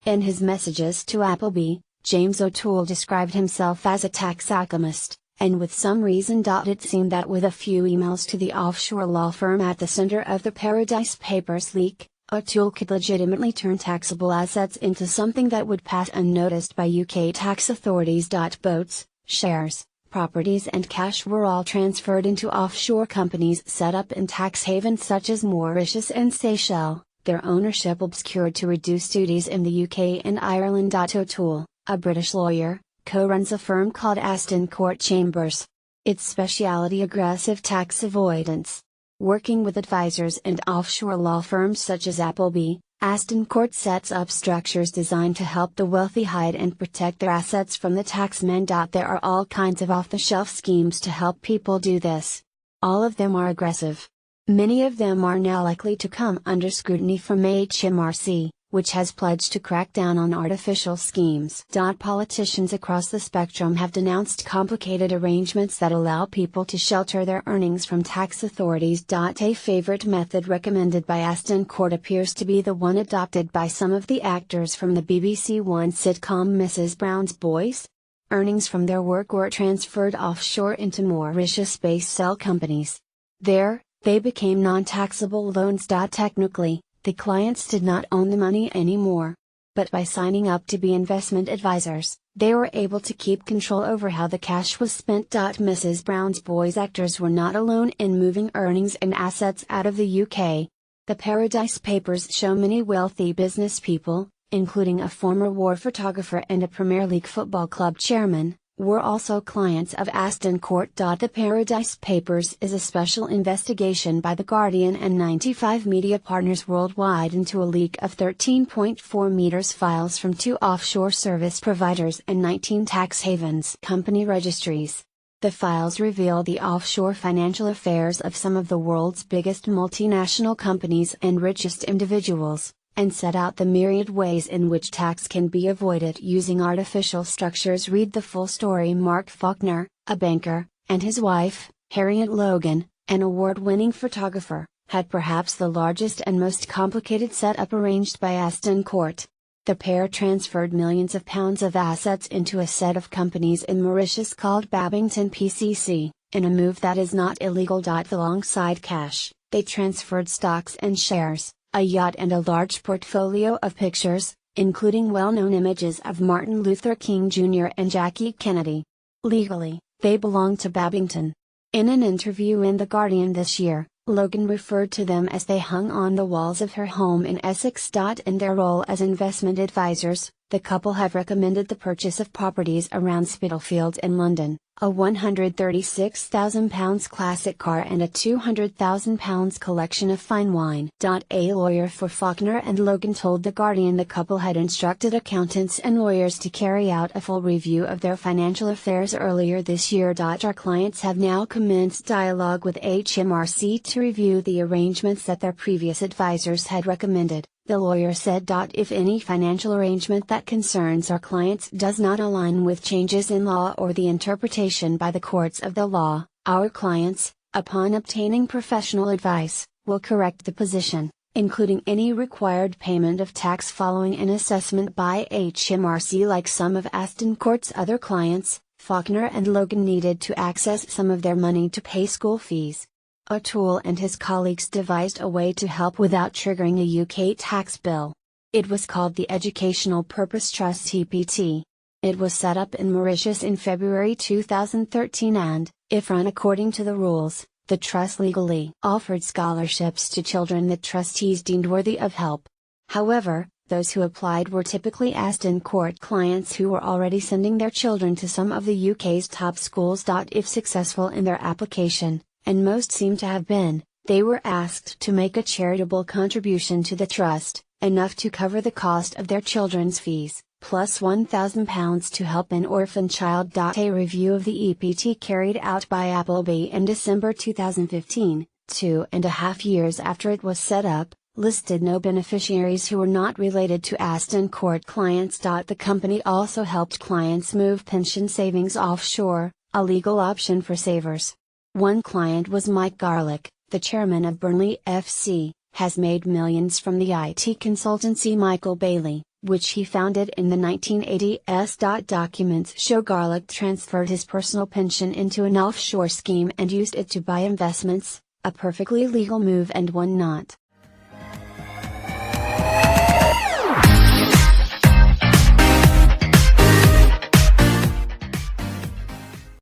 In his messages to Appleby, James O'Toole described himself as a tax alchemist, and with some reason. It seemed that with a few emails to the offshore law firm at the center of the Paradise Papers leak, O'Toole could legitimately turn taxable assets into something that would pass unnoticed by UK tax authorities. Boats, shares, properties and cash were all transferred into offshore companies set up in tax havens such as Mauritius and Seychelles, their ownership obscured to reduce duties in the UK and Ireland. O'Toole, a British lawyer, co-runs a firm called Aston Court Chambers. Its specialty aggressive tax avoidance. Working with advisors and offshore law firms such as Appleby, Aston Court sets up structures designed to help the wealthy hide and protect their assets from the taxman. There are all kinds of off-the-shelf schemes to help people do this. All of them are aggressive. Many of them are now likely to come under scrutiny from HMRC, which has pledged to crack down on artificial schemes. Politicians across the spectrum have denounced complicated arrangements that allow people to shelter their earnings from tax authorities. A favorite method recommended by Aston Court appears to be the one adopted by some of the actors from the BBC One sitcom Mrs. Brown's Boys. Earnings from their work were transferred offshore into Mauritius-based shell companies. There, they became non-taxable loans. Technically, the clients did not own the money anymore. But by signing up to be investment advisors, they were able to keep control over how the cash was spent. Mrs. Brown's Boys actors were not alone in moving earnings and assets out of the UK. The Paradise Papers show many wealthy business people, including a former war photographer and a Premier League football club chairman, were also clients of Aston Court. The Paradise Papers is a special investigation by The Guardian and 95 media partners worldwide into a leak of 13.4 meters files from 2 offshore service providers and 19 tax havens company registries. The files reveal the offshore financial affairs of some of the world's biggest multinational companies and richest individuals, and set out the myriad ways in which tax can be avoided using artificial structures. Read the full story. Mark Faulkner, a banker, and his wife, Harriet Logan, an award-winning photographer, had perhaps the largest and most complicated setup arranged by Aston Court. The pair transferred millions of pounds of assets into a set of companies in Mauritius called Babington PCC, in a move that is not illegal. Alongside cash, they transferred stocks and shares, a yacht and a large portfolio of pictures, including well-known images of Martin Luther King Jr. and Jackie Kennedy. Legally, they belong to Babington. In an interview in The Guardian this year, Logan referred to them as they hung on the walls of her home in Essex. In their role as investment advisors, the couple have recommended the purchase of properties around Spitalfields in London, a £136,000 classic car and a £200,000 collection of fine wine. A lawyer for Faulkner and Logan told The Guardian the couple had instructed accountants and lawyers to carry out a full review of their financial affairs earlier this year. Our clients have now commenced dialogue with HMRC to review the arrangements that their previous advisors had recommended, the lawyer said. If any financial arrangement that concerns our clients does not align with changes in law or the interpretation by the courts of the law, our clients, upon obtaining professional advice, will correct the position, including any required payment of tax following an assessment by HMRC. Like some of Aston Court's other clients, Faulkner and Logan needed to access some of their money to pay school fees. O'Toole and his colleagues devised a way to help without triggering a UK tax bill. It was called the Educational Purpose Trust (EPT). It was set up in Mauritius in February 2013 and, if run according to the rules, the trust legally offered scholarships to children that trustees deemed worthy of help. However, those who applied were typically Aston Court clients who were already sending their children to some of the UK's top schools. If successful in their application, and most seem to have been, they were asked to make a charitable contribution to the trust, enough to cover the cost of their children's fees, plus £1,000 to help an orphan child. A review of the EPT carried out by Appleby in December 2015, 2.5 years after it was set up, listed no beneficiaries who were not related to Aston Court clients. The company also helped clients move pension savings offshore, a legal option for savers. One client was Mike Garlick, the chairman of Burnley FC, has made millions from the IT consultancy Michael Bailey, which he founded in the 1980s. Documents show Garlick transferred his personal pension into an offshore scheme and used it to buy investments, a perfectly legal move and one not.